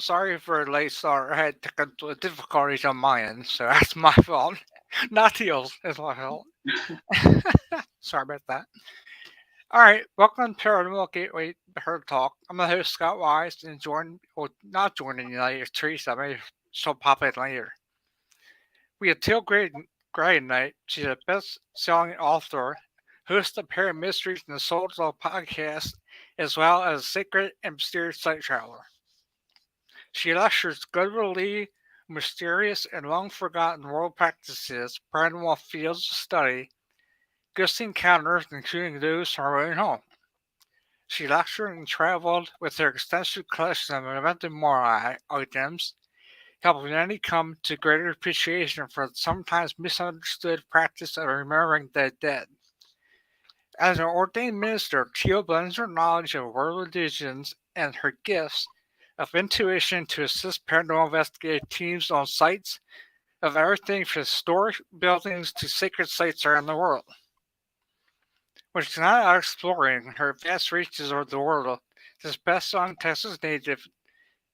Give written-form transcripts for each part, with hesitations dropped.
sorry for the late start. I had technical difficulties on my end, so that's my fault. Not Teal's, it's my fault. Sorry about that. Alright, welcome to Paranormal Gateway Paratalk. I'm the host, Scott Wise, and not joining you later, Teresa. Maybe she'll pop in later. We have Teal Gray tonight. She's a best-selling author, host of Paranormal Mysteries and the Soul Talk podcast, as well as a secret and mysterious site traveler. She lectures literally mysterious and long-forgotten world practices, paranormal fields of study, ghost encounters, including those from her own home. She lectured and traveled with her extensive collection of Memento Mori items, helping many come to greater appreciation for the sometimes misunderstood practice of remembering the dead. As an ordained minister, Teal blends her knowledge of world religions and her gifts of intuition to assist paranormal investigative teams on sites of everything from historic buildings to sacred sites around the world. When she's not out exploring her vast reaches over the world, this best-selling Texas native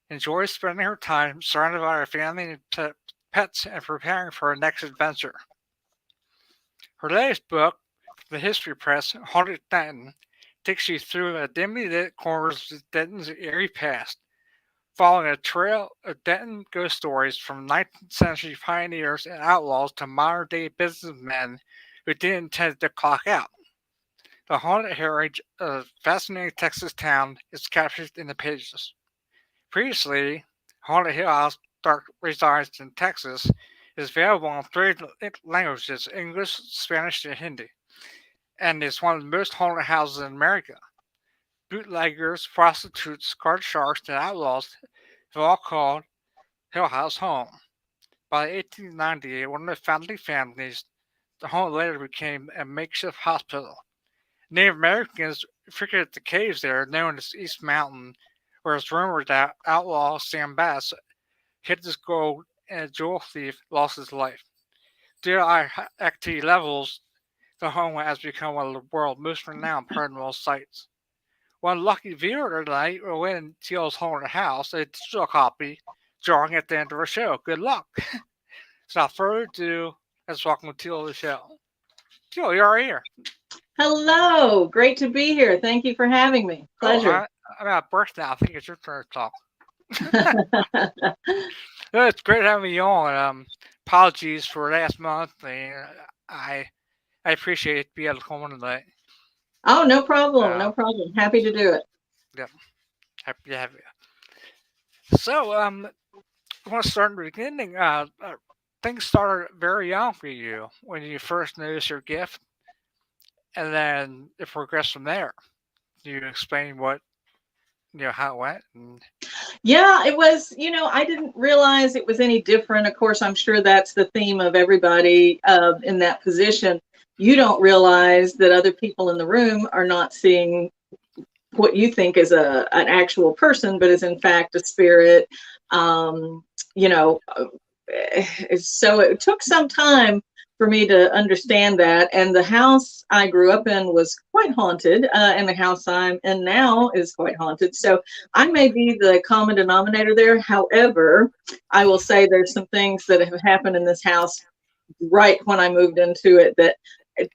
enjoys spending her time surrounded by her family and pets and preparing for her next adventure. Her latest book, The History Press, Haunted Denton, takes you through the dimly lit corners of Denton's eerie past, following a trail of Denton ghost stories from 19th century pioneers and outlaws to modern-day businessmen who didn't intend to clock out. The haunted heritage of a fascinating Texas town is captured in the pages. Previously, Haunted Hill House Dark resides in Texas is available in three languages: English, Spanish, and Hindi, and is one of the most haunted houses in America. Bootleggers, prostitutes, card sharks, and outlaws have all called Hill House home. By 1898, one of the founding families, the home later became a makeshift hospital. Native Americans figured the caves there, known as East Mountain, where it's rumored that outlaw Sam Bass hid his gold and a jewel thief lost his life. Due to high activity levels, the home has become one of the world's most renowned paranormal sites. One lucky viewer tonight will win Teal's Haunted House, a digital copy, drawing at the end of our show. Good luck! So without further ado, let's welcome Teal to the show. Teal, you're right here. Hello, great to be here. Thank you for having me. Pleasure. I'm out of breath now. I think it's your turn to talk. It's great having you on. Apologies for last month. I appreciate being able to come on tonight. Oh, no problem. No problem. Happy to do it. Yeah, happy to have you. So, I want to start in the beginning. Things started very young for you when you first noticed your gift, and then it progressed from there. Can you explain how it went? Yeah, it was, I didn't realize it was any different. Of course, I'm sure that's the theme of everybody in that position. You don't realize that other people in the room are not seeing what you think is an actual person, but is in fact a spirit. So it took some time for me to understand that. And the house I grew up in was quite haunted, and the house I'm in now is quite haunted. So I may be the common denominator there. However, I will say there's some things that have happened in this house right when I moved into it that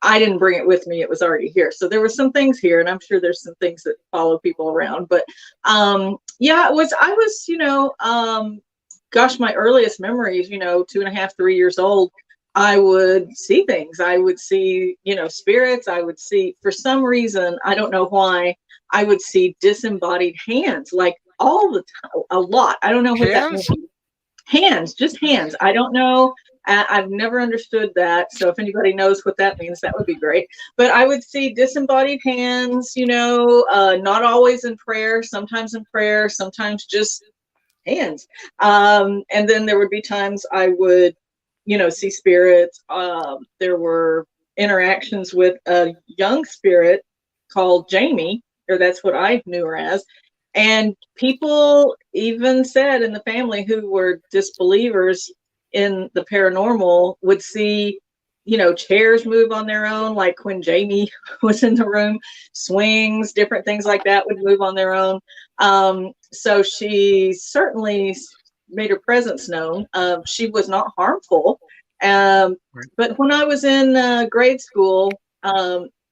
I didn't bring it with me. It was already here. So there were some things here, and I'm sure there's some things that follow people around. But I was, gosh, my earliest memories, 2.5, 3 years old, I would see things. I would see, spirits. I would see, for some reason, I don't know why, I would see disembodied hands, like all the time, a lot. I don't know what that means. Hands, just hands. I don't know. I've never understood that. So if anybody knows what that means, that would be great. But I would see disembodied hands, not always in prayer, sometimes in prayer, sometimes just hands. And then there would be times I would, see spirits. There were interactions with a young spirit called Jamie, or that's what I knew her as. And people even said in the family who were disbelievers in the paranormal would see, chairs move on their own, like when Jamie was in the room, swings, different things like that would move on their own. So she certainly made her presence known. She was not harmful. Um, Right. but when I was in grade school,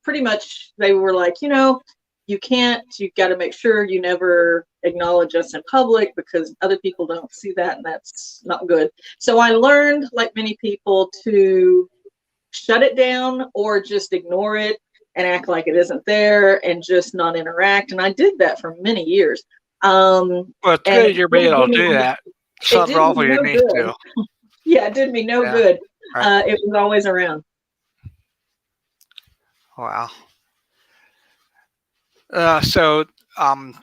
pretty much they were like, you can't, you've got to make sure you never acknowledge us in public because other people don't see that and that's not good. So I learned, like many people, to shut it down or just ignore it and act like it isn't there and just not interact. And I did that for many years. Well, it's And good it you're really able did to me, do that. it Shut it did off me when you no need good. to. Yeah, it did me no Yeah. good. Right. It was always around. Wow. So, um,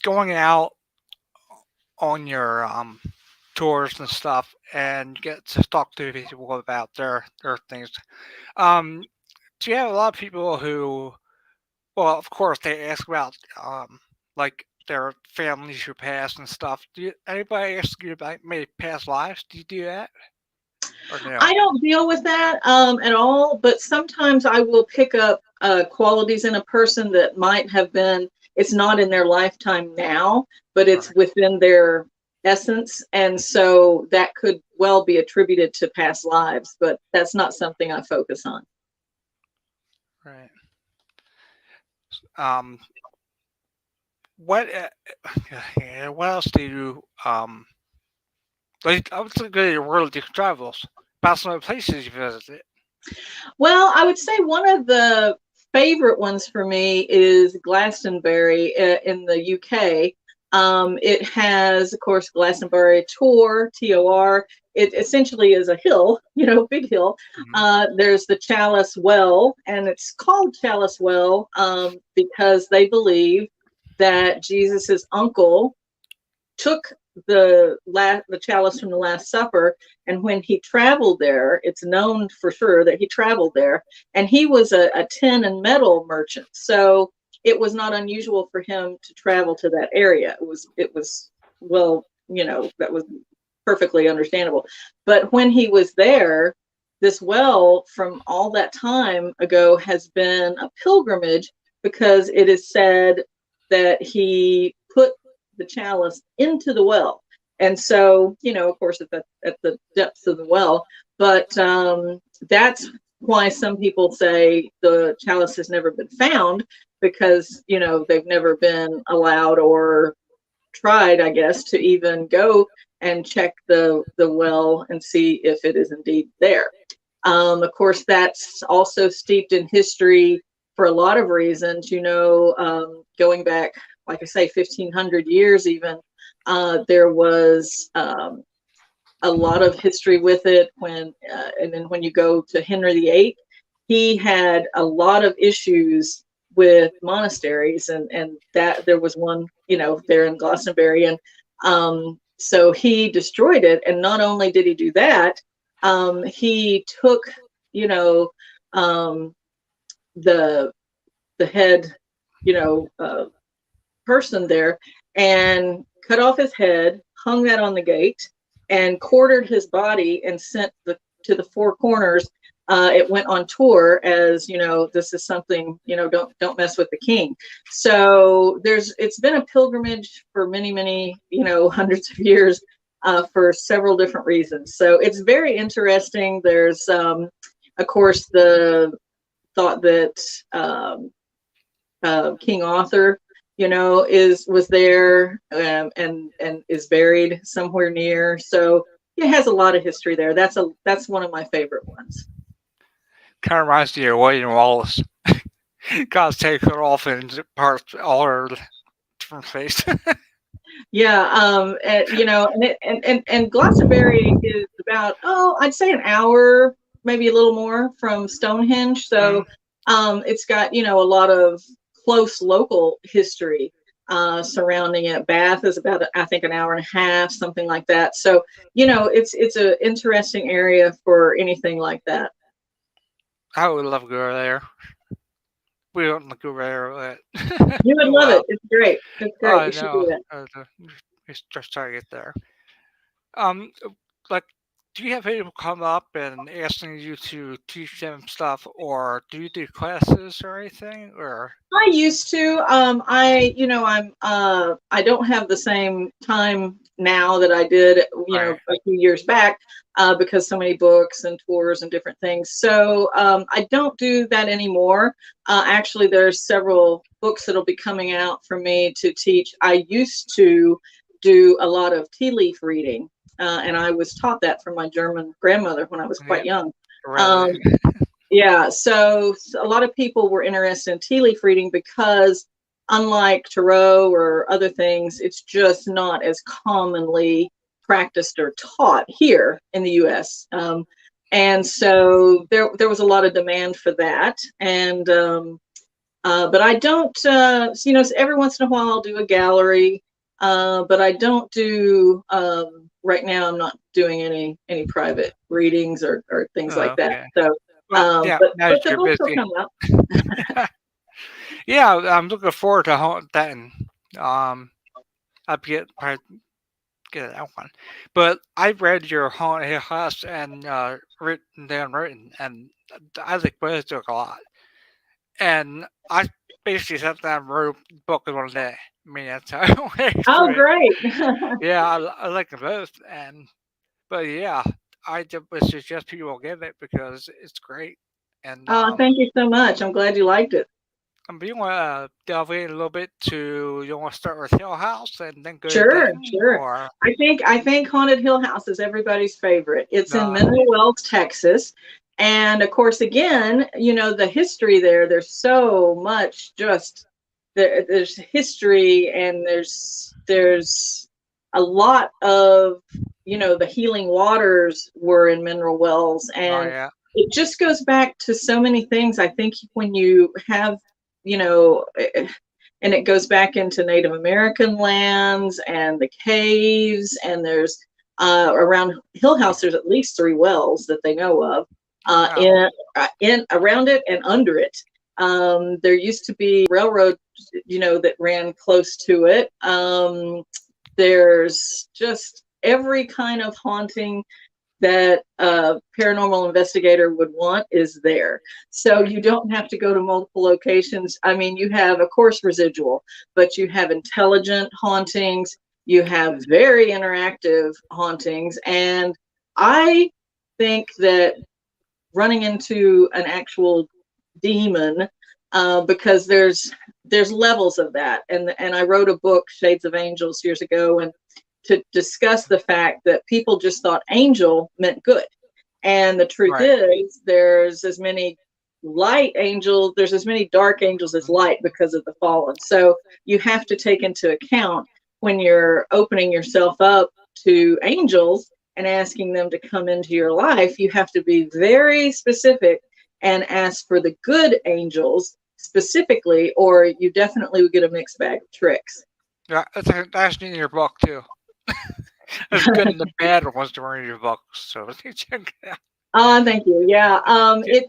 going out on your tours and stuff, and get to talk to people about their things. Um, do you have a lot of people who, well, of course, they ask about like their families who passed and stuff. Do you, anybody ask you about maybe past lives? Do you do that or no? I don't deal with that at all, but sometimes I will pick up qualities in a person that might have been, it's not in their lifetime now, but it's Right. within their essence. And so that could well be attributed to past lives, but that's not something I focus on. Right. Um, what yeah, what else do you like? I was looking at your world travels about some of the places you visited. Well, I would say one of the favorite ones for me is Glastonbury in the UK. It has, of course, Glastonbury Tor, TOR. It essentially is a hill, big hill. Hmm. There's the Chalice Well, and it's called Chalice Well because they believe that Jesus's uncle took the chalice from the Last Supper, and when he traveled there, it's known for sure that he traveled there, and he was a tin and metal merchant, so it was not unusual for him to travel to that area. It was well, that was perfectly understandable. But when he was there, this well from all that time ago has been a pilgrimage because it is said that he put the chalice into the well. And so, of course, at the depths of the well, but that's why some people say the chalice has never been found because, they've never been allowed or tried, I guess, to even go and check the well and see if it is indeed there. Of course, that's also steeped in history for a lot of reasons. Going back, like I say, 1,500 years even, there was a lot of history with it. And then when you go to Henry VIII, he had a lot of issues with monasteries, and that there was one, there in Glastonbury, and so he destroyed it. And not only did he do that, he took, you know, um, the the head, you know, uh, person there and cut off his head, hung that on the gate, and quartered his body and sent to the four corners. It went on tour as this is something don't mess with the king. So it's been a pilgrimage for many many hundreds of years for several different reasons. So it's very interesting. There's of course the thought that King Arthur, was there and is buried somewhere near. So it has a lot of history there. That's one of my favorite ones. Kind of reminds me of William Wallace. God's taken off in parts all over different place. Yeah, and Glastonbury is about, I'd say an hour, maybe a little more from Stonehenge. So Mm. it's got a lot of close local history surrounding it. Bath is about I think an hour and a half, something like that. So it's an interesting area for anything like that. I would love to go there. We don't go there, but You would oh love it. well. It's great. It's great. I You should do know. that. We just try to get there. Um, like do you have people come up and asking you to teach them stuff, or do you do classes or anything? Or I used to. I don't have the same time now that I did, right, a few years back, because so many books and tours and different things. So I don't do that anymore. Actually, there's several books that'll be coming out for me to teach. I used to do a lot of tea leaf reading, and I was taught that from my German grandmother when I was quite yeah, young. Um, really, yeah, so a lot of people were interested in tea leaf reading because, unlike tarot or other things, it's just not as commonly practiced or taught here in the U.S. And so there was a lot of demand for that. And but I don't, every once in a while I'll do a gallery, but I don't do right now. I'm not doing any private readings or things like that. okay. So. Well, yeah, now But that the you're books will busy, come out. yeah, I'm looking forward to that. And I'll get that one. But I read your Haunted Hill House and written, and I like both of a lot. And I basically sat down and wrote a book in one day. I mean, that's how I went Oh, through it. great. Yeah, I like them both. And but yeah, I just would suggest people get it because it's great. And Thank you so much. I'm glad you liked it. do you want to delve in a little bit to you want to start with Hill House and then go to Sure, Dayton, sure. or I think Haunted Hill House is everybody's favorite. It's in uh, Mineral Wells, Texas. And of course, again, the history there, there's so much just there's history, and there's a lot of, the healing waters were in Mineral Wells, oh and yeah, it just goes back to so many things. I think when you have, you know, and it goes back into Native American lands and the caves, and there's around Hill House, there's at least 3 wells that they know of, wow, in around it and under it. There used to be railroad, that ran close to it. There's just every kind of haunting that a paranormal investigator would want is there. So right, you don't have to go to multiple locations. I mean, you have, of course, residual, but you have intelligent hauntings, you have very interactive hauntings. And I think that running into an actual demon, because there's levels of that. And I wrote a book, Shades of Angels, years ago, and to discuss the fact that people just thought angel meant good. And the truth right, is, there's as many there's as many dark angels as mhm, light because of the fallen. So you have to take into account, when you're opening yourself up to angels and asking them to come into your life, you have to be very specific and ask for the good angels specifically, or you definitely would get a mixed bag of tricks. yeah. That's in your book too. There's good and the bad ones that were in your book, so check it out. Thank you. Yeah. Yeah,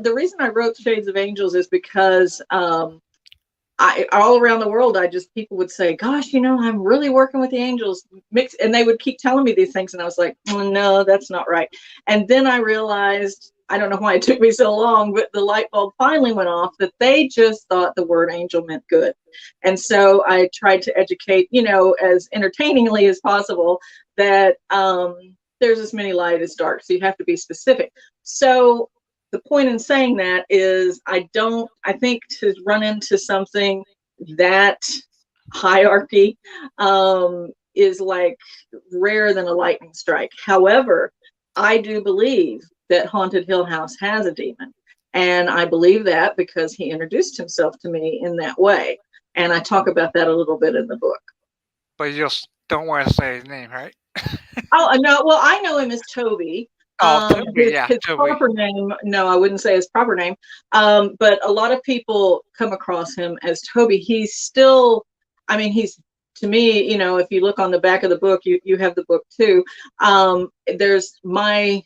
The reason I wrote Shades of Angels is because I all around the world, people would say, "Gosh, I'm really working with the angels." And they would keep telling me these things, and I was like, "Oh, no, that's not right." And then I realized, I don't know why it took me so long, but the light bulb finally went off, that they just thought the word angel meant good. And so I tried to educate, as entertainingly as possible, that there's as many light as dark, so you have to be specific. So the point in saying that is, I think to run into something that hierarchy, is like rare than a lightning strike. However, I do believe that Haunted Hill House has a demon. And I believe that because he introduced himself to me in that way. And I talk about that a little bit in the book. but you just don't want to say his name, right? Oh, no. Well, I know him as Toby. Oh, Toby, yeah, His Toby. proper name, no, I wouldn't say his proper name. But a lot of people come across him as Toby. He's still, I mean, he's, to me, if you look on the back of the book, you have the book too. There's my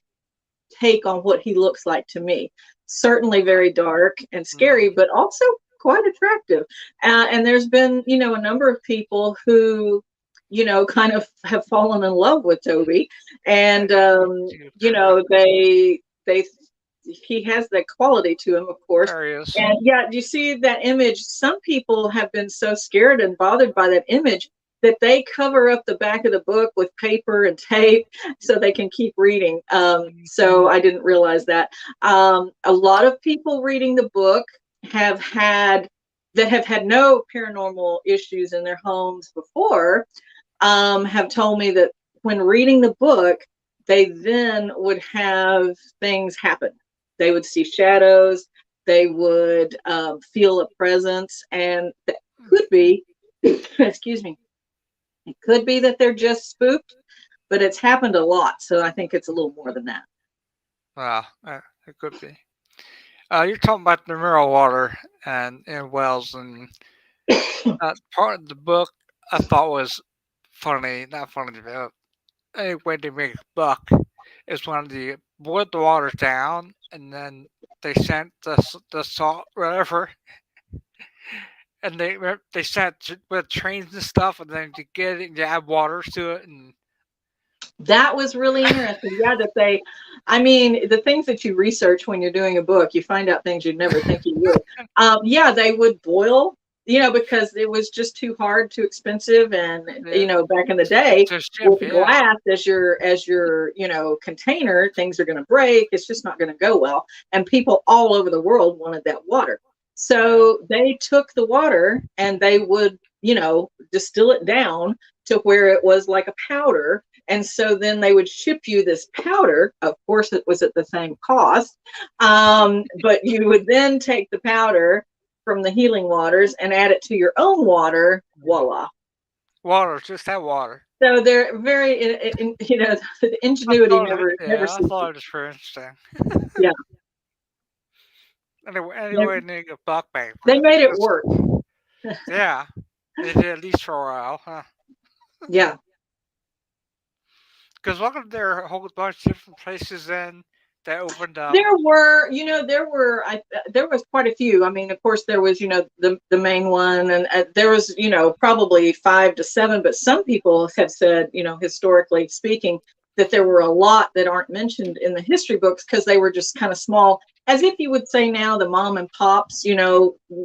take on what he looks like to me. Certainly very dark and scary, Mm, but also quite attractive. And there's been, a number of people who kind of have fallen in love with Toby, and Pepper. they he has that quality to him, of course. There he is. And yeah, you see that image. Some people have been so scared and bothered by that image that they cover up the back of the book with paper and tape so they can keep reading. So I didn't realize that. A lot of people reading the book have had have had no paranormal issues in their homes before, have told me that when reading the book, they then would have things happen. They would see shadows, they would feel a presence, and that could be, excuse me, it could be that they're just spooked, but it's happened a lot. So I think it's a little more than that. Wow, it could be. You're talking about the mineral water and wells, and that part of the book I thought was funny. Not funny, but any way they make a buck is when they boiled the water down and then they sent the salt whatever, and they sent with trains and stuff, and then to get it, you add water to it, and That was really interesting. Yeah, that they, I mean, the things that you research when you're doing a book, you find out things you'd never think you would. Yeah, they would boil, because it was just too hard, too expensive, and yeah, back in the day, to ship, with yeah. glass as your container, things are going to break. It's just not going to go well. And people all over the world wanted that water, Yeah. so they took the water and they would distill it down to where it was like a powder, and so then they would ship you this powder. Of course, it was at the same cost. But you would then take the powder from the healing waters and add it to your own water. Voila. Water, just that water. So they're very, the ingenuity never I ceases. thought it was very interesting. Yeah, they, Anyway, they get buck bang for they it. made it work. Yeah, they did at least for a while, huh? Yeah. Because wasn't there a whole bunch of different places then that opened up? There was quite a few. I mean, of course, there was, the main one, and there was, probably 5 to 7. But some people have said, historically speaking, that there were a lot that aren't mentioned in the history books because they were just kind of small, as if you would say now the mom and pops,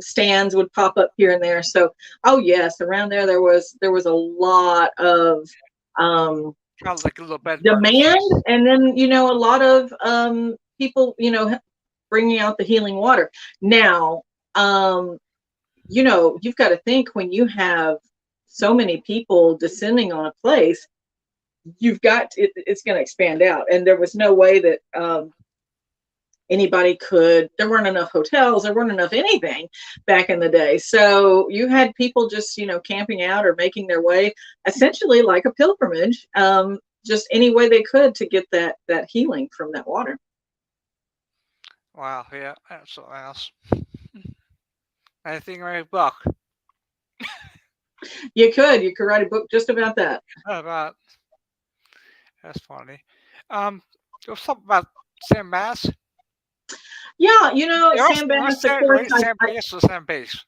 stands would pop up here and there. So, oh yes, around there was a lot of um, Sounds like a little bed demand, breakfast. and then a lot of people bringing out the healing water. Now you've got to think, when you have so many people descending on a place, it's going to expand out, and there was no way that anybody could. There weren't enough hotels, there weren't enough anything back in the day, so you had people just camping out or making their way, essentially like a pilgrimage, just any way they could to get that healing from that water. Wow, yeah, that's something else. Anything right, buck? You could write a book just about that. How about that's funny. There was something about Sam Bass. Yeah, It Sam was Bass, of Sam, course. right? Sam Bass or Sam Bass?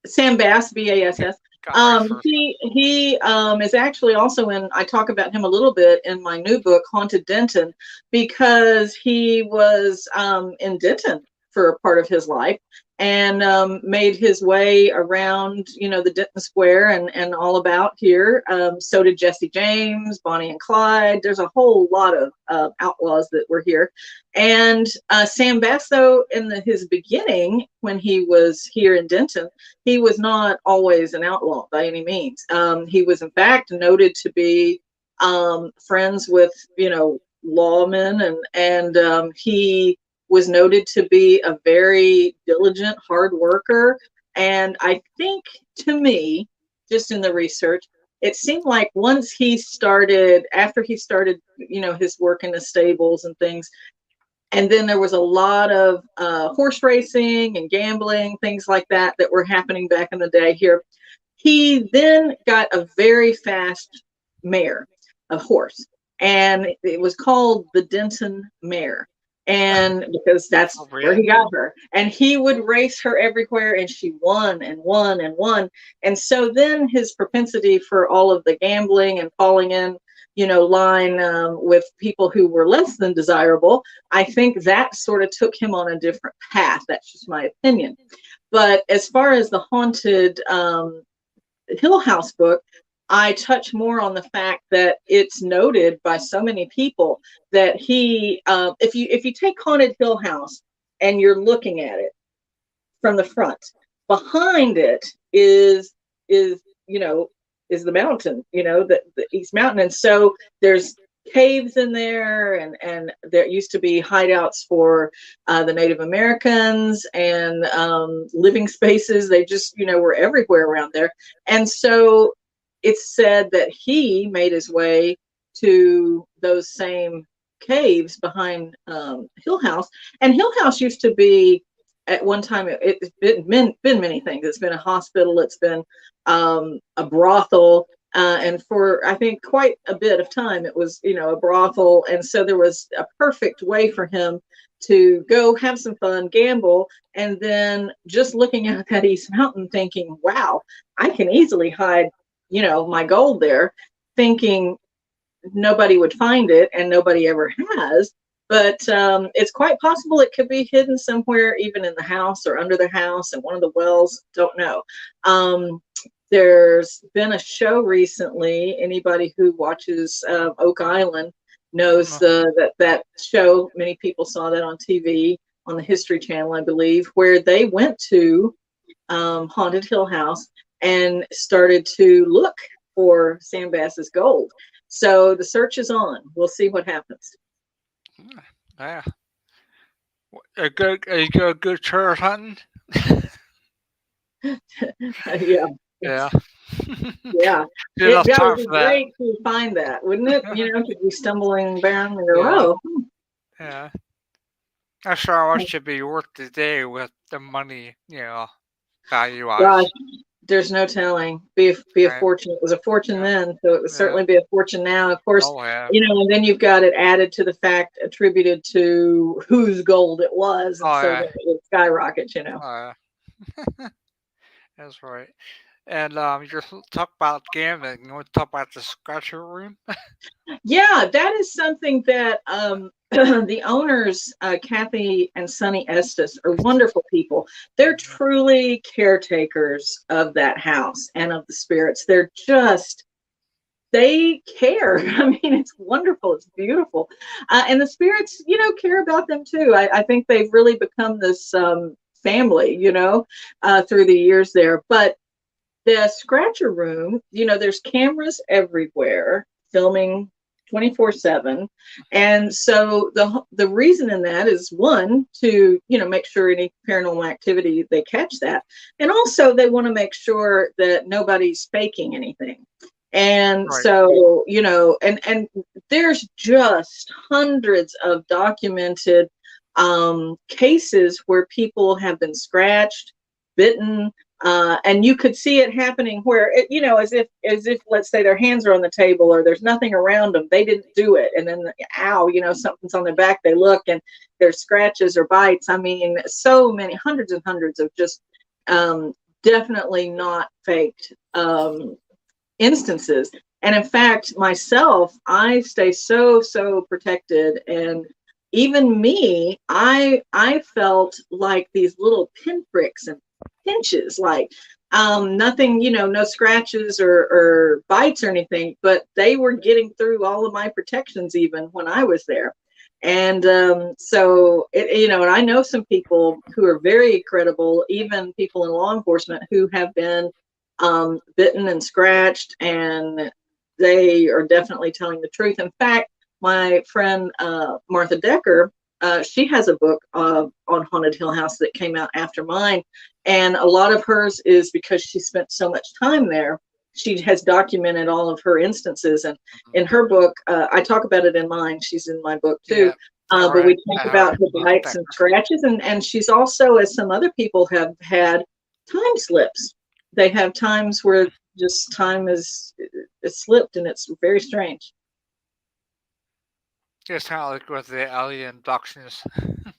Sam Bass, Bass. Got right first. He is actually also in. I talk about him a little bit in my new book, Haunted Denton, because he was in Denton for a part of his life, and made his way around, the Denton Square and all about here. So did Jesse James, Bonnie and Clyde. There's a whole lot of outlaws that were here. And Sam Basso, in his beginning, when he was here in Denton, he was not always an outlaw by any means. He was, in fact, noted to be friends with, lawmen, and he was noted to be a very diligent, hard worker. And I think, to me, just in the research, it seemed like after he started, his work in the stables and things, and then there was a lot of horse racing and gambling, things like that were happening back in the day here. He then got a very fast mare, a horse, and it was called the Denton mare. and because that's For where real? he got her, and he would race her everywhere, and she won and won and won. And so then his propensity for all of the gambling and falling in, line with people who were less than desirable, I think that sort of took him on a different path. That's just my opinion. But as far as the haunted Hill House book, I touch more on the fact that it's noted by so many people that he, if you take Haunted Hill House and you're looking at it from the front, behind it is is the mountain, the East Mountain, and so there's caves in there, and there used to be hideouts for the Native Americans, and living spaces. They just were everywhere around there, and so it's said that he made his way to those same caves behind Hill House. And Hill House used to be, at one time, it's been many things. It's been a hospital, it's been a brothel, and for I think quite a bit of time it was a brothel. And so there was a perfect way for him to go have some fun, gamble, and then just looking at that East Mountain thinking, wow, I can easily hide my gold there, thinking nobody would find it, and nobody ever has. But it's quite possible it could be hidden somewhere, even in the house or under the house in one of the wells. Don't know. There's been a show recently. Anybody who watches Oak Island knows that show. Many people saw that on TV, on the History Channel, I believe, where they went to Haunted Hill House and started to look for Sam Bass's gold. So the search is on. We'll see what happens. Yeah. A good turret hunting? Yeah. Yeah. Yeah. Did enough That time would be for that. great to find that, wouldn't it? To be stumbling down and go, Yeah. oh, Yeah. Not sure how much should be worth today with the money, value gosh, wise. there's no telling. Be a Right. fortune. It was a fortune Yeah. then, so it would Yeah. certainly be a fortune now. Of course, Oh yeah. and then you've got it added to the fact attributed to whose gold it was, and Oh so yeah. then it skyrockets. Oh yeah. That's right. And you just talk about gambling. You want to talk about the scratcher room? Yeah, that is something that the owners, Kathy and Sonny Estes, are wonderful people. They're truly caretakers of that house and of the spirits. They care. I mean, it's wonderful. It's beautiful. And the spirits, care about them too. I think they've really become this family, through the years there. But the scratcher room, there's cameras everywhere filming 24/7. And so the reason in that is, one, to make sure any paranormal activity, they catch that, and also they want to make sure that nobody's faking anything. And Right. so and there's just hundreds of documented cases where people have been scratched, bitten, and you could see it happening where as if let's say their hands are on the table or there's nothing around them, they didn't do it, and then ow, something's on their back, they look and there's scratches or bites. I mean, so many, hundreds and hundreds of just definitely not faked instances. And in fact, myself, I stay so protected. And even me, I felt like these little pinpricks and pinches, like nothing, no scratches or bites or anything, but they were getting through all of my protections even when I was there. And so and I know some people who are very credible, even people in law enforcement, who have been bitten and scratched, and they are definitely telling the truth. In fact, my friend Martha Decker, she has a book on Haunted Hill House that came out after mine, and a lot of hers is because she spent so much time there. She has documented all of her instances, and in her book, I talk about it in mine. She's in my book too. Yeah. But we talk about the bites and scratches, and she's also, as some other people have had, time slips. They have times where just time is slipped, and it's very strange. Just kind of like with the alien abductions.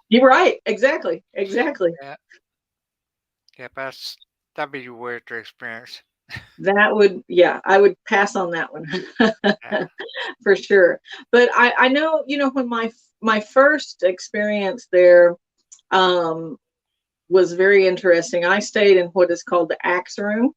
You're right. Exactly. Exactly. Yeah, yeah, that'd be weird to experience. That would, yeah, I would pass on that one Yeah. for sure. But I know, when my first experience there um, was very interesting. I stayed in what is called the Axe Room,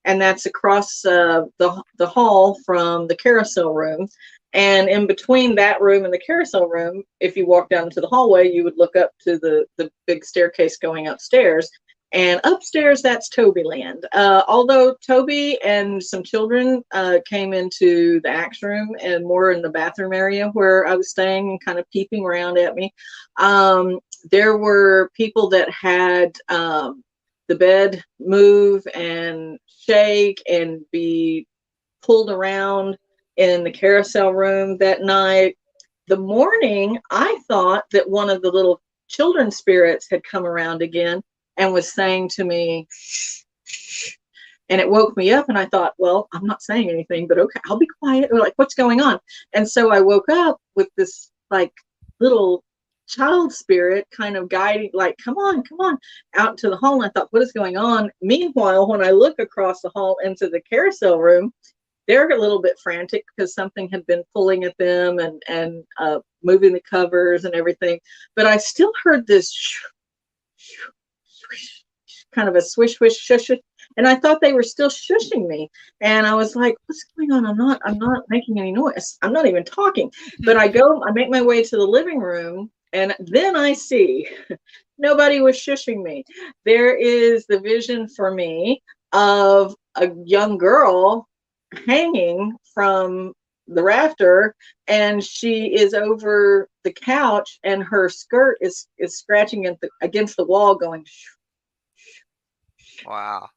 and that's across the hall from the carousel room. And in between that room and the carousel room, if you walk down into the hallway, you would look up to the big staircase going upstairs. And upstairs, that's Toby Land. Although Toby and some children came into the Axe Room and more in the bathroom area where I was staying and kind of peeping around at me. There were people that had the bed move and shake and be pulled around in the carousel room that night. The morning, I thought that one of the little children spirits had come around again and was saying to me, shh, shh. And it woke me up, and I thought, well, I'm not saying anything, but okay, I'll be quiet. Or like, what's going on? And so I woke up with this like little child spirit kind of guiding, like, come on, out to the hall. And I thought, what is going on? Meanwhile, when I look across the hall into the carousel room, they're a little bit frantic because something had been pulling at them and moving the covers and everything. But I still heard this kind of a swish, swish, shush, and I thought they were still shushing me. And I was like, what's going on? I'm not making any noise. I'm not even talking. But I make my way to the living room, and then I see nobody was shushing me. There is the vision for me of a young girl hanging from the rafter, and she is over the couch, and her skirt is scratching against the wall going. Wow.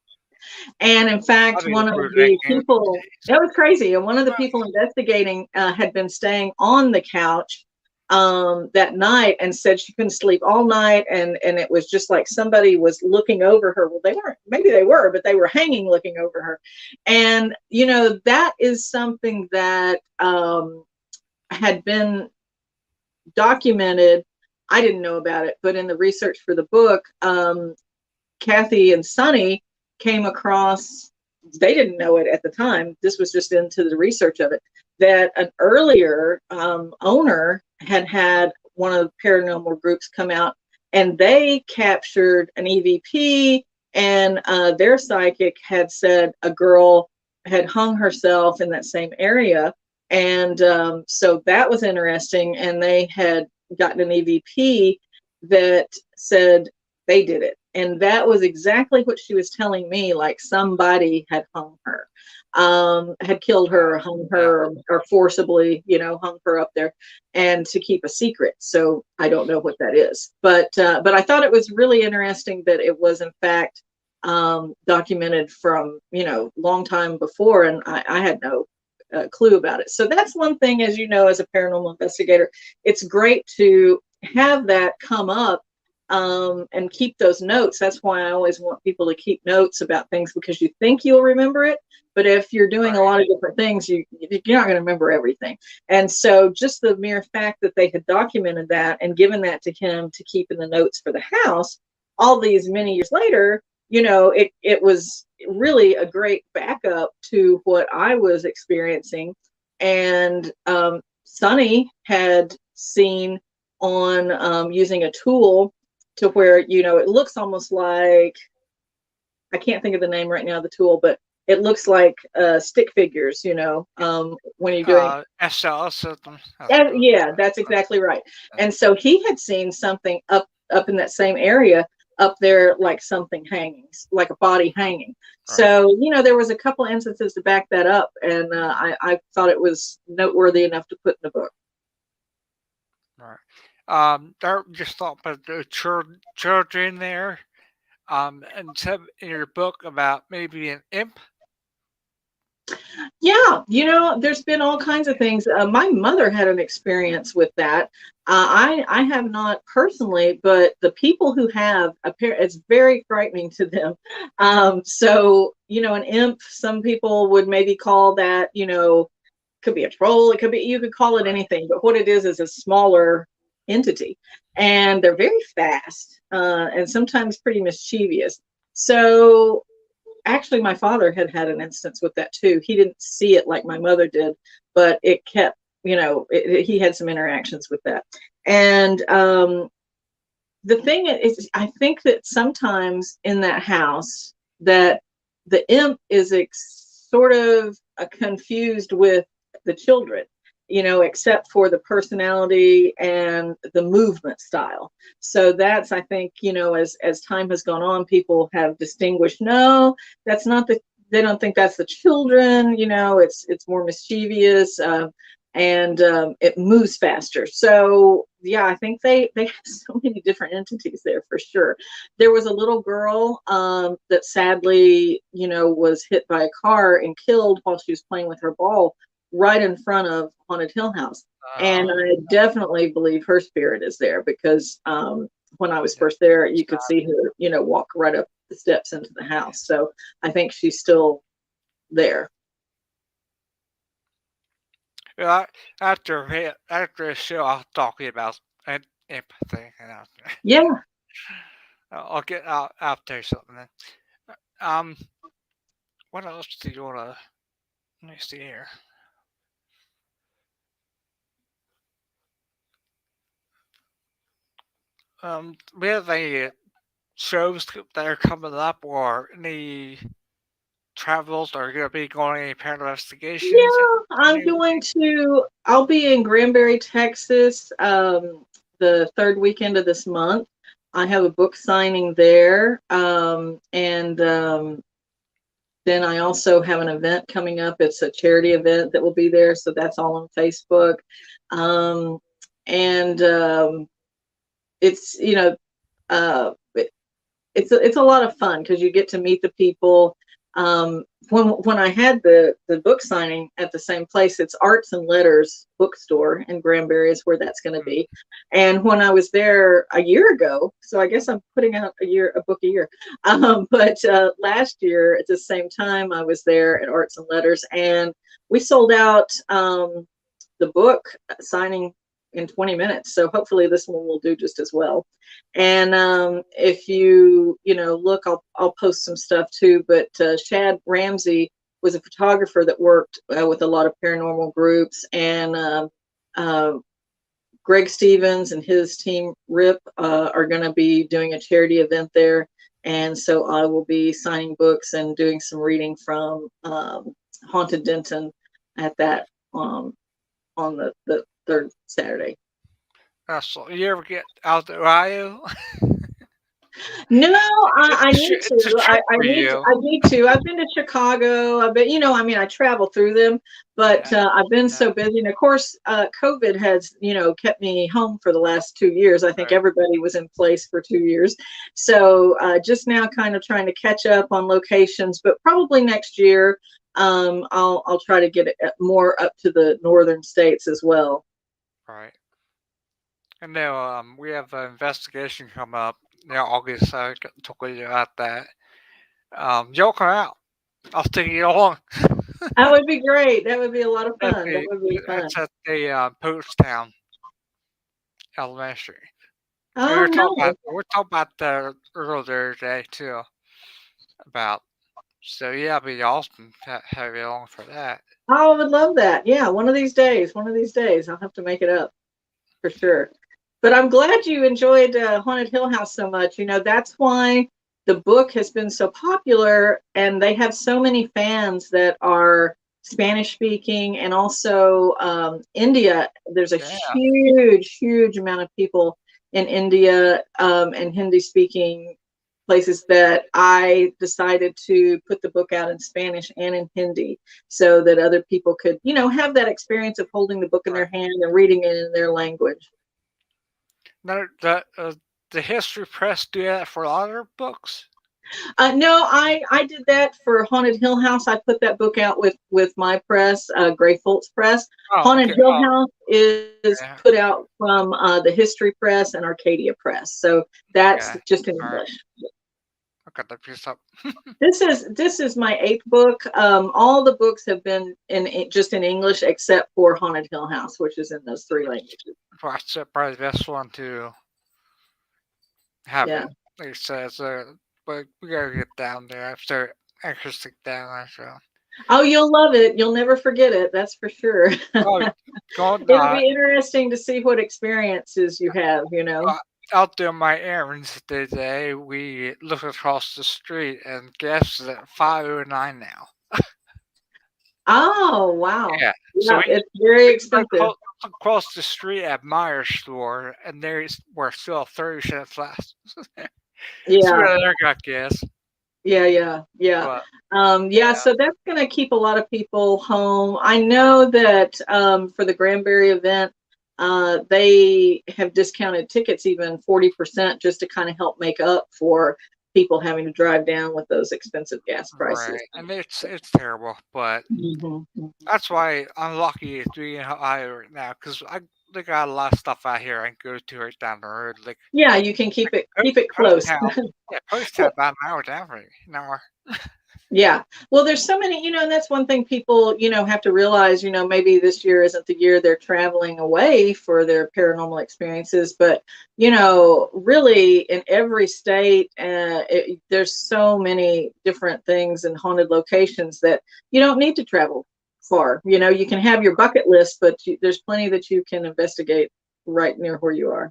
And in fact, That'd be one of weird the acting. people, that was crazy. And one of the people investigating had been staying on the couch that night and said she couldn't sleep all night. And it was just like somebody was looking over her. Well, they weren't, maybe they were, but they were hanging looking over her. And, that is something that had been documented. I didn't know about it, but in the research for the book, Kathy and Sonny came across, they didn't know it at the time, this was just into the research of it, that an earlier owner had one of the paranormal groups come out, and they captured an EVP, and their psychic had said a girl had hung herself in that same area. And so that was interesting, and they had gotten an EVP that said they did it. And that was exactly what she was telling me, like somebody had hung her, had killed her, or hung her, or forcibly, hung her up there, and to keep a secret. So I don't know what that is. But I thought it was really interesting that it was in fact documented from, long time before, and I had no clue about it. So that's one thing, as you know, as a paranormal investigator, it's great to have that come up and keep those notes. That's why I always want people to keep notes about things, because you think you'll remember it, but if you're doing a lot of different things, you're not going to remember everything. And so just the mere fact that they had documented that and given that to him to keep in the notes for the house all these many years later, it was really a great backup to what I was experiencing. And Sonny had seen on using a tool to where, it looks almost like, I can't think of the name right now, the tool, but it looks like stick figures, when you're doing SLS system. yeah, that's exactly right. And so he had seen something up in that same area up there, like something hanging, like a body hanging. So, there was a couple instances to back that up, and I thought it was noteworthy enough to put in the book. There just thought about the children there. And said in your book about maybe an imp. Yeah, there's been all kinds of things. My mother had an experience with that. I have not personally, but the people who have, it's very frightening to them. So, an imp, some people would maybe call that, could be a troll, it could be, you could call it Right. anything, but what it is a smaller entity, and they're very fast, and sometimes pretty mischievous. So actually, my father had an instance with that too. He didn't see it like my mother did, but it kept, he had some interactions with that. And the thing is, I think that sometimes in that house, that the imp is sort of confused with the children, except for the personality and the movement style. So that's, I think, as time has gone on, people have distinguished, no, that's not they don't think that's the children, it's more mischievous. And it moves faster. So yeah, I think they have so many different entities there for sure. There was a little girl that sadly, was hit by a car and killed while she was playing with her ball right in front of Haunted Hill House. And Um, I definitely believe her spirit is there because when I was yeah. first there, you could see her, walk right up the steps into the house. So I think she's still there. Yeah, after the show, I'll talk to you about empathy, and Yeah. I'll get out there something. Then. Um, what else do you wanna? Let me see here. We have any shows that are coming up, or any travels, or gonna be going any paranormal investigations? Yeah, I'll be in Granbury, Texas, the third weekend of this month. I have a book signing there. And then I also have an event coming up. It's a charity event that will be there. So that's all on Facebook. Um, and it's, it's a lot of fun because you get to meet the people. When I had the book signing at the same place, it's Arts and Letters bookstore in Granbury is where that's going to be. And when I was there a year ago, so I guess I'm putting out a book a year. But last year at the same time, I was there at Arts and Letters, and we sold out the book signing in 20 minutes. So hopefully this one will do just as well. And if look, I'll post some stuff too. But Shad Ramsey was a photographer that worked with a lot of paranormal groups, and Greg Stevens and his team RIP are going to be doing a charity event there. And so I will be signing books and doing some reading from Haunted Denton at that on the third Saturday. So you ever get out to Ohio? No, It's I a need to. it's a trip I for need to. you. I need to. I've been to Chicago. I've been, I mean, I travel through them, but Yeah, I've been yeah, so busy. And of course, COVID has, kept me home for the last 2 years. I think right. everybody was in place for 2 years. So just now kind of trying to catch up on locations, but probably next year, I'll try to get it more up to the northern states as well. Right. And now we have an investigation come up. Now August, so I can talk to you about that. Y'all come out. I'll take you along. That would be great. That would be a lot of At fun. That the would be it's fun. at the Poachtown Elementary. And Oh no. we're talking about the earlier today too about. So yeah, it'd be awesome to have you along for that. Oh, I would love that. Yeah, one of these days, I'll have to make it up for sure. But I'm glad you enjoyed Haunted Hill House so much. That's why the book has been so popular, and they have so many fans that are Spanish speaking, and also India. There's a Yeah, huge, huge amount of people in India and Hindi speaking places that I decided to put the book out in Spanish and in Hindi so that other people could, have that experience of holding the book in their right. hand and reading it in their language. Now the history press do that for a lot of their books. No, I did that for Haunted Hill House. I put that book out with my press, Gray Foltz Press. Oh, Haunted okay. Hill Oh, House is yeah. put out from the History Press and Arcadia Press. So that's Okay. just in All right. English. got the piece up. This is my eighth book. All the books have been just in English except for Haunted Hill House, which is in those three languages. That's probably the best one to have Yeah. it. Like I said, but we gotta get down there after acoustic down there. So, Oh, you'll love it. You'll never forget it. That's for sure. oh, going It'll be interesting to see what experiences you have, uh, out doing my errands today, we look across the street and gas is at 5.09 now. Oh, wow. Yeah, so Yeah, it's very look expensive. across the street at Myers store, and we're still 30 cents less. So Yeah. there got gas, Yeah. but Yeah, so that's going to keep a lot of people home. I know that for the Granbury event, they have discounted tickets even 40% just to kind of help make up for people having to drive down with those expensive gas right, prices. and it's terrible, but Hmm. that's why I'm lucky to be in Ohio right now because they got a lot of stuff out here I can go to right down the road, like Yeah, you can keep it Post close. Town. Yeah, Post Town about an hour down from me. An hour. Yeah. Well, there's so many, and that's one thing people, have to realize, maybe this year isn't the year they're traveling away for their paranormal experiences, but, really in every state, there's so many different things and haunted locations that you don't need to travel far. You can have your bucket list, but there's plenty that you can investigate right near where you are.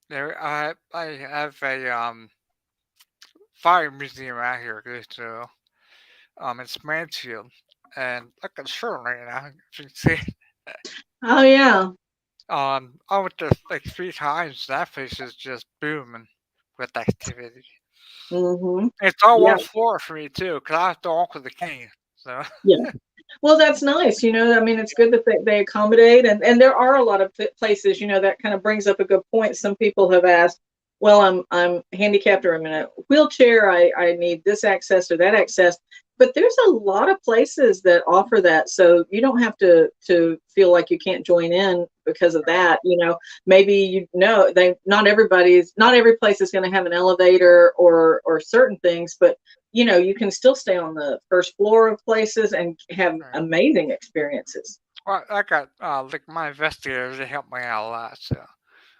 There, I have a fire museum out here. So it's Mansfield, and I can show right now. If you can see. Oh, yeah. I went there like 3 times. That place is just booming with activity. Hmm. It's all Yeah. one floor for me too, cause I have to walk with the cane. So Yeah. Well, that's nice. I mean, it's good that they accommodate, and there are a lot of places. That kind of brings up a good point. Some people have asked, well, I'm handicapped or I'm in a wheelchair. I need this access or that access. But there's a lot of places that offer that, so you don't have to feel like you can't join in because of that. Maybe they not every place is going to have an elevator or certain things, but you can still stay on the first floor of places and have right. amazing experiences. Well, I got like my investigators. They helped me out a lot. So like I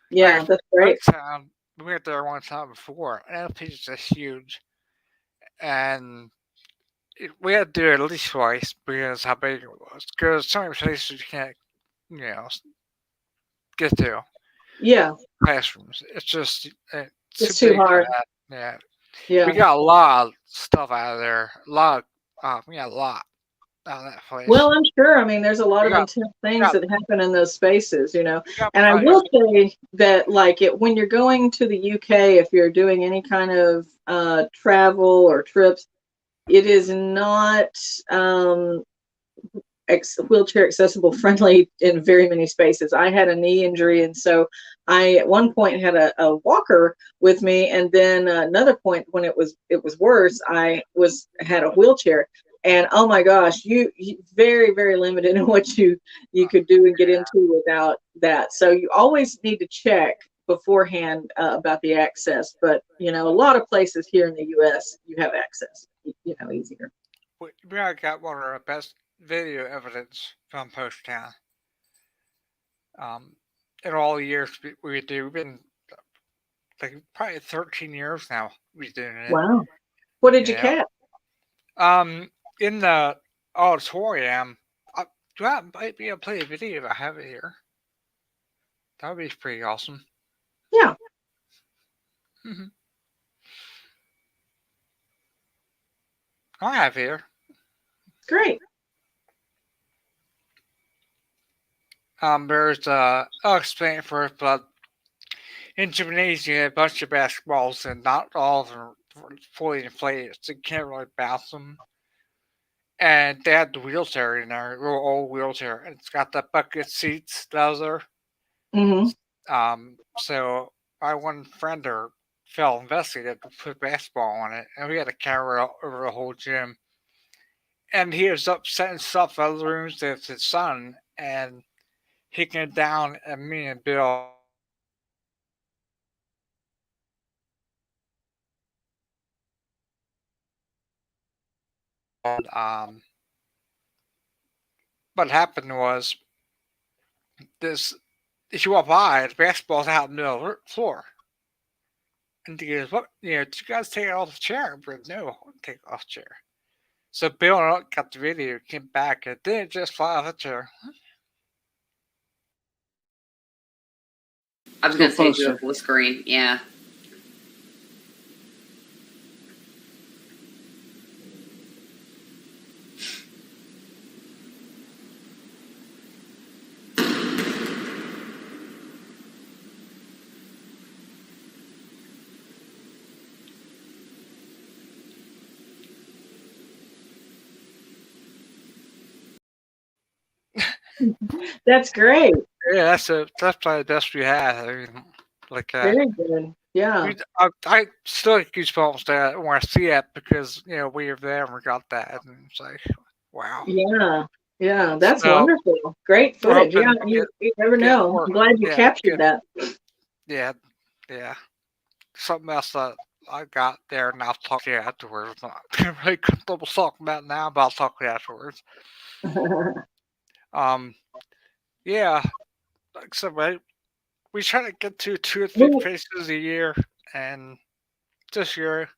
Yeah, said, that's great. Post Town, we went there one time before, and that place is just huge. And we had to do it at least twice because how big it was. Because so many places you can't, get to Yeah, classrooms. It's just too it's too big for hard. that. Yeah, we Yeah. got a lot of stuff out of there. A lot. We got a lot out of that place. Well, I'm sure. I mean, there's a lot We of got, intense we things got, that happen in those spaces. we got And I probably will say that, like, when you're going to the UK, if you're doing any kind of travel or trips, it is not wheelchair accessible friendly in very many spaces. I had a knee injury, and so I at one point had a walker with me, and then another point when it was worse, I had a wheelchair. And oh my gosh, you very very limited in what you could do and get into without that. So you always need to check beforehand about the access. But a lot of places here in the U.S. you have access, easier. we got one of our best video evidence from Post Town. In all the years we do, we've been like probably 13 years now. We're doing it. Wow. What did you Yeah. catch? Um, in the auditorium, do I might be able to play a video if I have it here? That would be pretty awesome. Yeah, Hmm. I have here. great. There's I'll explain it first, but in gymnasium, a bunch of basketballs, and not all of them are fully inflated, so you can't really bounce them. And they had the wheelchair in there, real old wheelchair, and it's got the bucket seats that was there. Hmm. So my one friend or fellow investigator put basketball on it, and we had a camera over the whole gym. And he was up setting stuff in other rooms with his son, and he came down, and me and Bill and what happened was this. If you walk by, the basketball's out in the middle of the floor. And he goes, "What? Did you guys take it off the chair?" I goes, "No, I didn't take it off the chair." So Bill got the video, came back, and it didn't just fly off the chair. I was Go gonna say closer. do a full screen. Yeah. That's great. Yeah, that's probably the best we had. I mean, like Very good. Yeah. I still get goosebumps that when I see it because we were there and we got that, and it's like, wow. Yeah. Yeah. That's So wonderful. Great we're footage. Yeah. hoping to You never get know. more. I'm glad you Yeah, captured that. yeah, yeah. Something else that I got there, and I'll talk to you afterwards. I'm not really comfortable talking about it now, but I'll talk to you afterwards. Um, yeah, like I said, we try to get to 2 or 3 Well, places a year, and this year,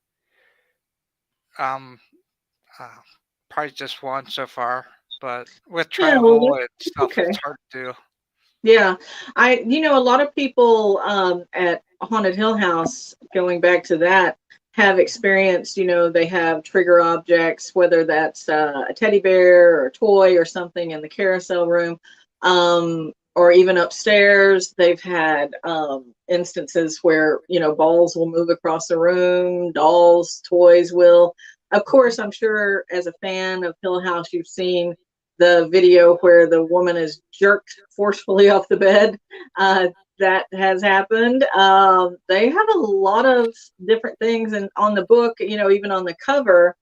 um, uh, probably just one so far. But with yeah, well, travel and that's stuff, okay. it's hard to do. Yeah, a lot of people at Haunted Hill House, going back to that, have experienced, they have trigger objects, whether that's a teddy bear or a toy or something in the carousel room, or even upstairs. They've had instances where, balls will move across the room, dolls, toys will. Of course, I'm sure as a fan of Hill House, you've seen the video where the woman is jerked forcefully off the bed. That has happened. They have a lot of different things, and on the book, even on the cover,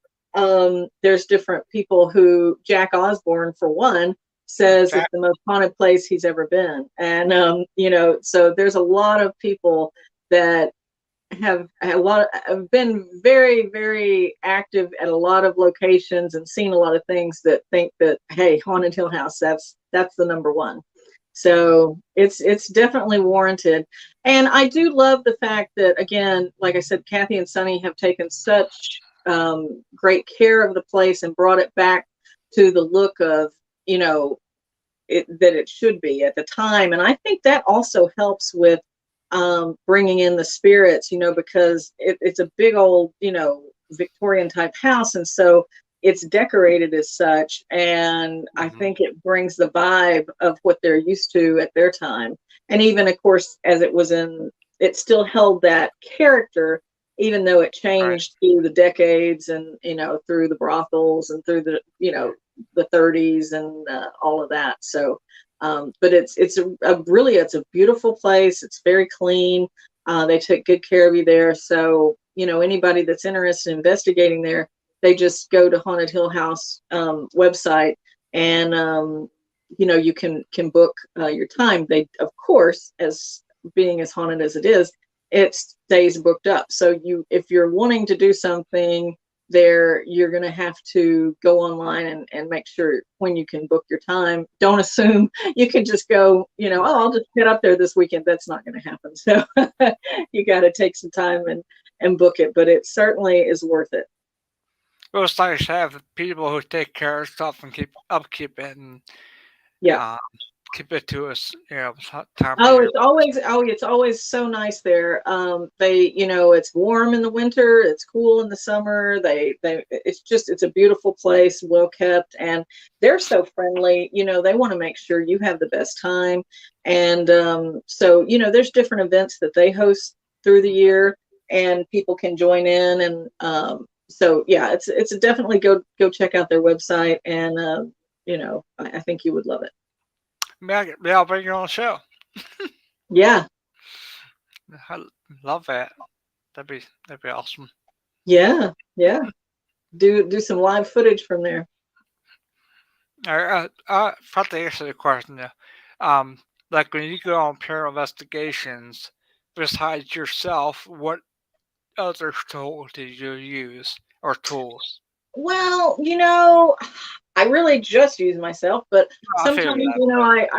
there's different people who Jack Osborne, for one, says it's Exactly. the most haunted place he's ever been, and so there's a lot of people that have been very, very active at a lot of locations and seen a lot of things, that think that, hey, Haunted Hill House, that's the number one. So it's definitely warranted. And I do love the fact that, again, like I said, Kathy and Sunny have taken such great care of the place and brought it back to the look of, that it should be at the time. And I think that also helps with bringing in the spirits, because it's a big old, Victorian type house. And so it's decorated as such. And I Hmm. think it brings the vibe of what they're used to at their time. And even, of course, as it still held that character, even though it Right. changed through the decades and, through the brothels and through the 30s and all of that. So, but it's a beautiful place. It's very clean. They take good care of you there. So, anybody that's interested in investigating there, they just go to Haunted Hill House website, and you can book your time. They, of course, as being as haunted as it stays booked up. So if you're wanting to do something there, you're going to have to go online and make sure when you can book your time. Don't assume you can just go, oh, I'll just get up there this weekend. That's not going to happen. So you got to take some time and book it, but it certainly is worth it. Well, it's nice to have people who take care of stuff and upkeep it and Yeah. uh, keep it to us. Time of Oh, year. it's always so nice there. It's warm in the winter, it's cool in the summer. It's a beautiful place, well kept, and they're so friendly. They want to make sure you have the best time. And so, there's different events that they host through the year, and people can join in. And so, yeah, it's definitely go check out their website, and I think you would love it. Maybe I'll bring you on the show. Yeah, I love that. That'd be awesome. yeah, yeah. Do some live footage from there. All right, forgot to answer the question though. Like when you go on paranormal investigations, besides yourself, what other tools do you use or tools? Well, I really just use myself, but No, I sometimes, figured that,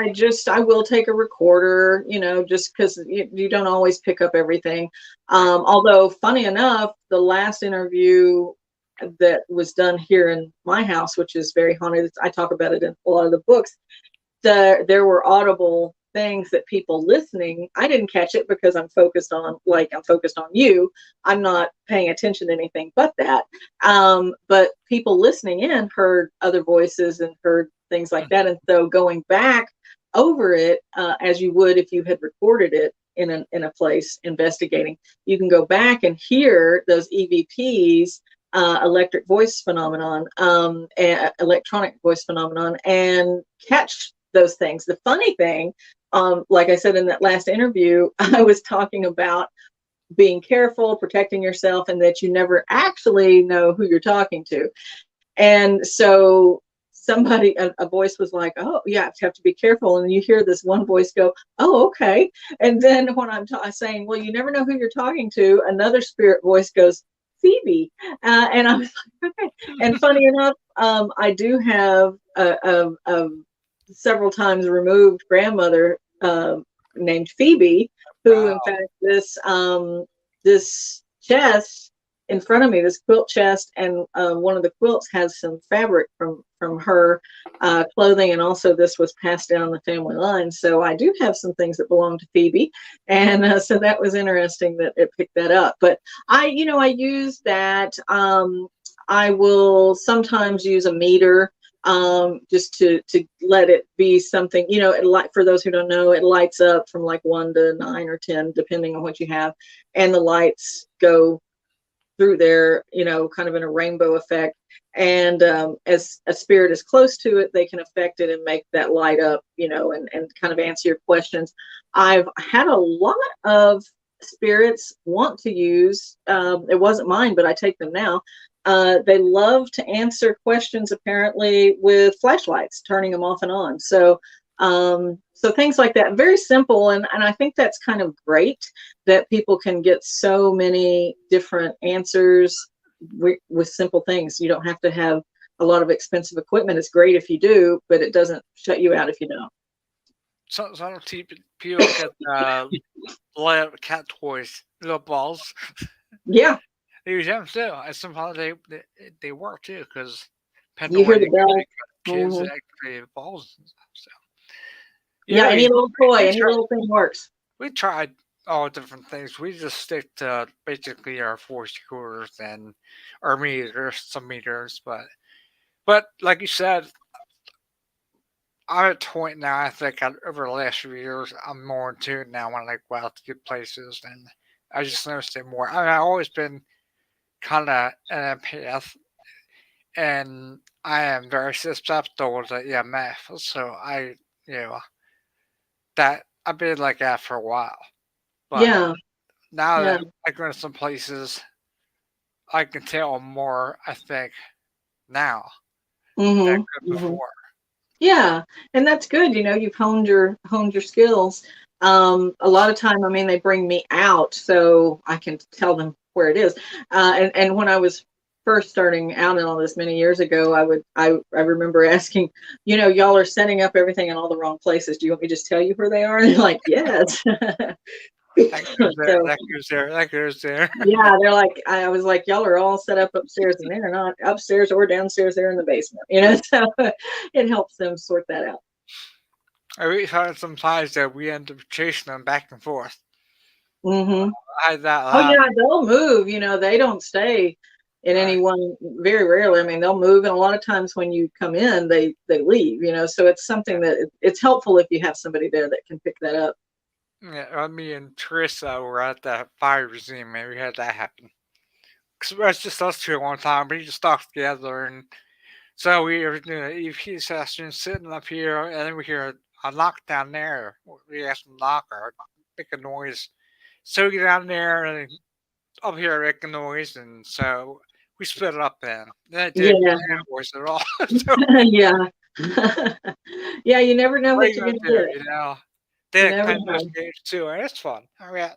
but I will take a recorder, just because you don't always pick up everything. right. Although, funny enough, the last interview that was done here in my house, which is very haunted, I talk about it in a lot of the books. There were audible things that people listening, I didn't catch it because I'm focused on you. I'm not paying attention to anything but that. But people listening in heard other voices and heard things like that. And so going back over it, as you would if you had recorded it in a place investigating, you can go back and hear those EVPs, electric voice phenomenon, electronic voice phenomenon, and catch those things. The funny thing, like I said in that last interview, I was talking about being careful, protecting yourself, and that you never actually know who you're talking to. And so somebody, a voice was like, "Oh, yeah, you have to be careful." And you hear this one voice go, "Oh, okay." And then when I'm saying, "Well, you never know who you're talking to," another spirit voice goes, "Phoebe," and I was like, "Okay." And funny enough, I do have a several times removed grandmother, named Phoebe, who, in Wow. fact, this chest in front of me, this quilt chest, and one of the quilts has some fabric from her clothing, and also this was passed down the family line. So I do have some things that belong to Phoebe, and so that was interesting that it picked that up. But I use that. I will sometimes use a meter, just to let it be something, for those who don't know, it lights up from like 1 to 9 or 10 depending on what you have, and the lights go through there, kind of in a rainbow effect. And as a spirit is close to it, they can affect it and make that light up, and kind of answer your questions. I've had a lot of spirits want to use, it wasn't mine, but I take them now. They love to answer questions apparently with flashlights, turning them off and on. So things like that, very simple. And I think that's kind of great that people can get so many different answers with simple things. You don't have to have a lot of expensive equipment. It's great if you do, but it doesn't shut you out if you don't. Some people get little cat toys, little balls. Yeah, They use them too, and sometimes they work too, because depending you on hear where the you go, bell. you got kids Hmm. that create balls and stuff. So Yeah, yeah, any little we toy, any tried little thing works. we tried all different things. We just stick to basically our force coolers and our meters, some meters, but like you said, I'm at a point now. I think over the last few years, I'm more in tune now when I go out to good places, and I just noticed it more. I mean, I've always been kind of an empath, and I am very susceptible to EMF. So you know, that I've been like that for a while. But Yeah, now yeah. that I go to some places, I can tell more. I think now than I Hmm. could Hmm. before. Yeah, and that's good. You've honed your skills. A lot of time, I mean, they bring me out so I can tell them where it is. And when I was first starting out in all this many years ago, I remember asking, y'all are setting up everything in all the wrong places. Do you want me to just tell you where they are? And they're like, yes. That goes there. So That goes there. That goes there. yeah, they're like, I was like, y'all are all set up upstairs, and they're not upstairs or downstairs. They're in the basement. So it helps them sort that out. I really find sometimes that we end up chasing them back and forth. Hmm. I had that Oh last. yeah, they'll move. They don't stay in any Right. one. Very rarely. I mean, they'll move, and a lot of times when you come in, they leave. So it's something that it's helpful if you have somebody there that can pick that up. Yeah, me and Teresa were at the fire museum, and we had that happen. Cause it's just us two at one time. We just talked together, and so we were doing an EP session, sitting up here, and then we hear a knock down there. We asked them to knock or make a noise. So we get down there and up here make a noise, and so we split it up. Then it didn't make Yeah, any noise at all. So yeah, yeah. You never know what are what you you're gonna gonna do? get. They You had never kind of know. investigators too, and it's fun. I mean,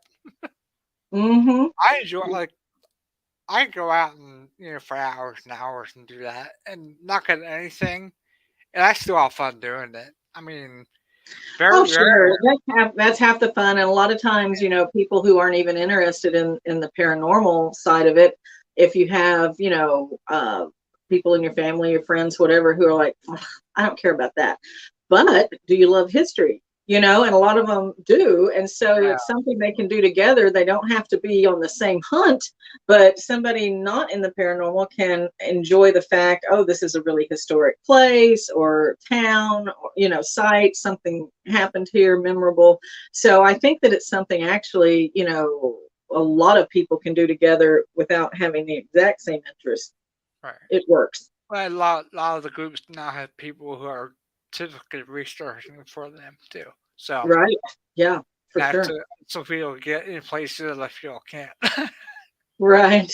Hmm. I enjoy like I go out and for hours and hours and do that and not get anything, and I still have fun doing it. I mean, Oh, very sure. rare. That's half the fun. And a lot of times, people who aren't even interested in the paranormal side of it, if you have, people in your family, your friends, whatever, who are like, "Ugh, I don't care about that. But do you love history? And a lot of them do. And so Yeah, it's something they can do together. They don't have to be on the same hunt, but somebody not in the paranormal can enjoy the fact, oh, this is a really historic place or town, or, site, something happened here, memorable. So I think that it's something actually, a lot of people can do together without having the exact same interest. right. It works. Well, a lot of the groups now have people who are typically researching for them too. So Right. Yeah, for that's sure. so people get in places that people can't. Right.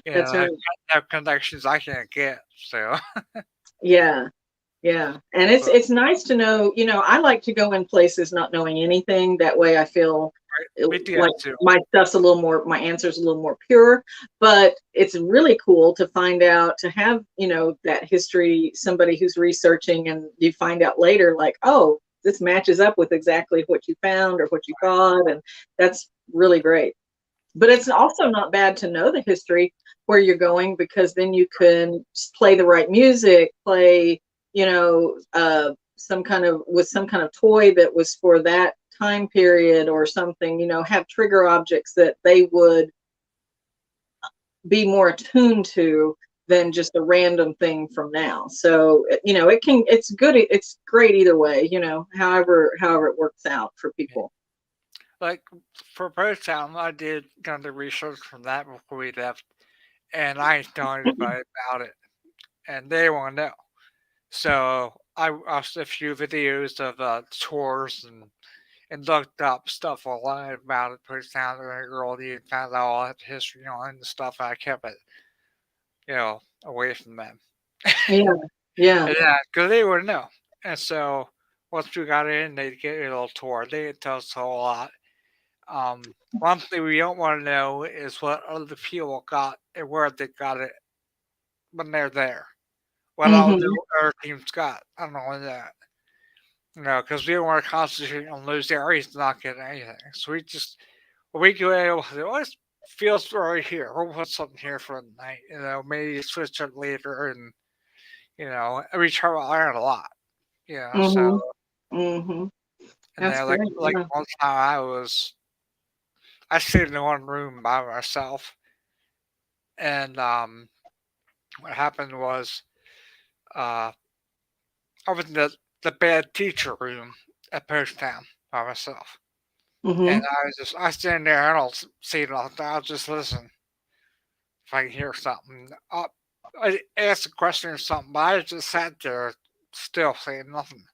That's right. I have connections I can't get. So Yeah. Yeah. And it's but, it's nice to know, I like to go in places not knowing anything. That way I feel we do that like too. my answer's a little more pure. But it's really cool to find out, to have, that history, somebody who's researching, and you find out later, like, oh, this matches up with exactly what you found or what you thought. And that's really great. But it's also not bad to know the history where you're going, because then you can play the right music, play, some kind of with some kind of toy that was for that time period or something, have trigger objects that they would be more attuned to than just a random thing from now. So, it's good. It's great either way, however it works out for people. Like for Post Town, I did kind of research from that before we left, and I ain't telling anybody about it, and they want to know. So I watched a few videos of tours and looked up stuff online about it. Post Town and early and found out all that history on and stuff. I kept it, away from them. Yeah. Yeah. And yeah, because they would know. And so once we got in, they'd get a little tour. They'd tell us a whole lot. One thing we don't want to know is what other people got and where they got it when they're there. What all the Hmm. other teams got. I don't know that. Because we don't want to concentrate on those areas and not get anything. So when we go in, we'll say, well, this feels right here. We'll put something here for the night. Maybe switch it later. And, we try to learn a lot. So, Hmm. Hmm. and That's then great. like Yeah. one time I stayed in one room by myself. And, what happened was, uh, I was in the bad teacher room at Post Town by myself. And Hmm. I stand there, I don't see nothing, I'll just listen if I can hear something. I asked a question or something, but I just sat there still saying nothing.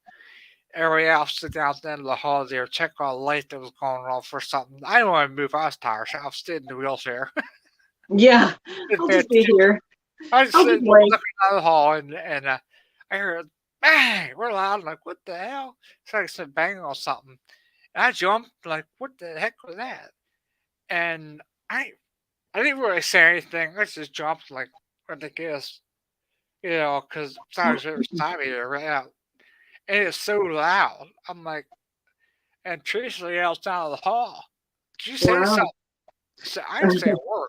Everybody else sit down at the end of the hall there, check on the light that was going off or something. I didn't want to move, I was tired, so I was sitting in the wheelchair. Yeah. In I'll bed just be teacher. here. I was I'll just sitting wait. looking down the hall and I heard bang real loud. I'm like, what the hell? It's like some bang on something. And I jumped like, what the heck was that? And I didn't really say anything. I just jumped like ridiculous, because sometimes it was time to right out. And it's so loud. I'm like, and Teresa yells down the hall, did you say Wow. something? I said, I didn't say a word.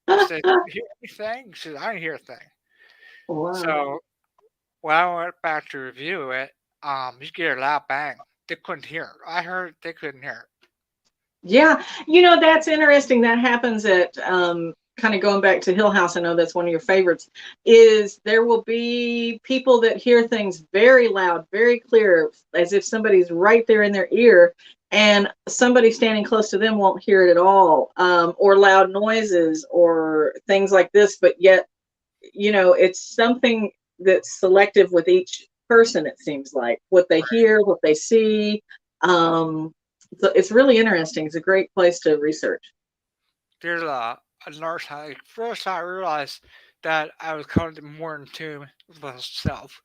I said, did you hear anything? She said, I didn't hear a thing. Wow. So when I went back to review it, you get a loud bang. They couldn't hear it. I heard it, they couldn't hear Yeah. That's interesting. That happens at, kind of going back to Hill House. I know that's one of your favorites. Is there will be people that hear things very loud, very clear, as if somebody's right there in their ear, and somebody standing close to them won't hear it at all, or loud noises or things like this. But yet, it's something that's selective with each person. It seems like what they it. hear, what they see. So it's really interesting. It's a great place to research. There's a nurse. First I realized that I was coming to more in tune with myself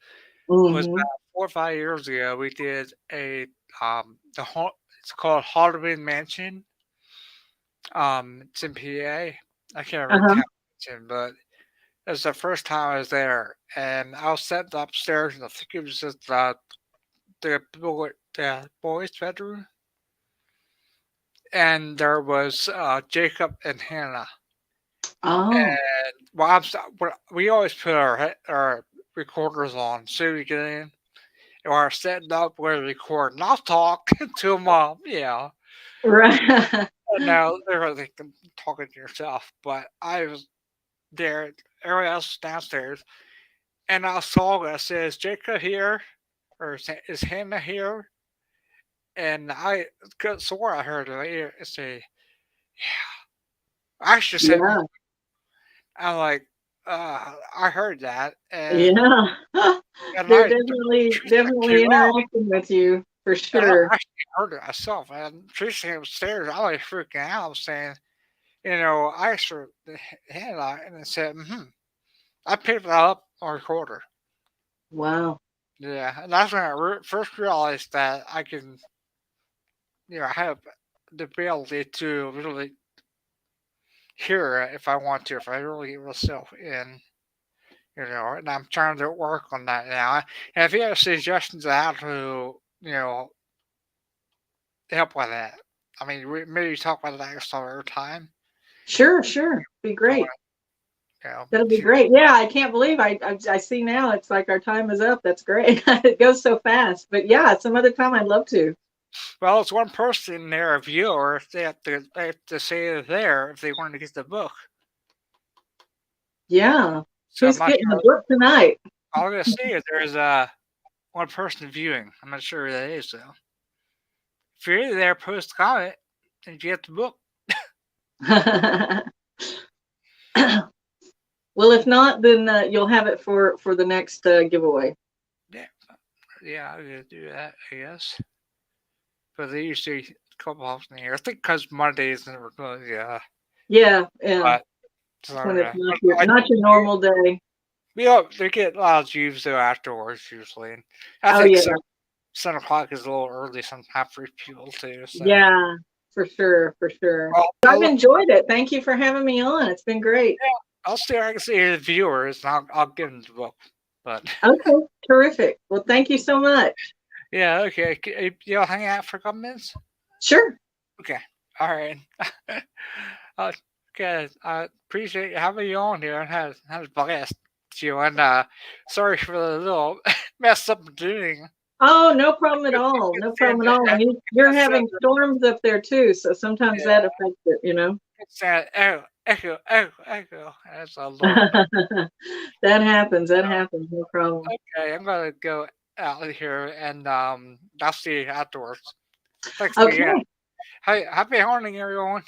was Hmm. about 4 or 5 years ago. We did it's called Halloween Mansion. It's in PA. I can't remember Uh-huh. town. but it was the first time I was there, and I was sitting upstairs, and I think it was just the boys' bedroom, and there was Jacob and Hannah. Oh, And well, we always put our recorders on so we get in. And we're setting up, we're recording. I'll talk to mom, yeah. right. And now they're like talking to yourself, but I was there. Everybody else was downstairs, and I saw that says Jacob here, or is Hannah here? And I could swore I heard her say, I should said, Yeah, I'm like, I heard that, yeah. and They're I definitely came out. interacting with you for And I sure. actually heard it myself, and Teresa came upstairs. I was freaking out. I was saying, I asked her the hand out, and it said, I picked it up on recorder. Wow. Yeah, and that's when I first realized that I can, have the ability to really hear it if I want to, if I really get myself in, and I'm trying to work on that now. And if you have suggestions on how to, help with that, I mean, maybe talk about that some other time. Sure, sure. Be I want great. to, That'll be shoot. great. Yeah, I can't believe I see now. It's like our time is up. That's great. It goes so fast. But yeah, some other time I'd love to. Well, it's one person there, a viewer, if they have to say it there if they want to get the book. Yeah. So I'm Who's not getting the sure. book tonight? All I'm gonna say is there's one person viewing. I'm not sure who that is though. If you're there, post a comment and you get the book. Well, if not, then you'll have it for the next giveaway. Yeah, yeah, I'm gonna do that, I guess. But they usually a couple hours in the year. I think because Monday isn't really, Yeah, yeah. but so, When it's but I, not your normal day. they get a lot of views though afterwards usually. And I Oh think yeah, 7 o'clock is a little early sometimes for people too. So, yeah, for sure, for sure. well, I've enjoyed it. Thank you for having me on. It's been great. I'll see. I can see the viewers, and I'll give them the book. But Okay, terrific. Well, thank you so much. yeah, okay. You'll hang out for a couple minutes. Sure. Okay. All right. uh, okay. I appreciate having you on here and had a blast with you. And sorry for the little mess up doing. Oh, no problem at all. No problem at all. And you're having storms up there too, so sometimes that affects it. It's that echo, echo, echo. That's a little. That happens. That happens. No problem. Okay, I'm gonna go out of here, and I'll see you afterwards. Thanks again. Okay. Hey, happy hunting, everyone.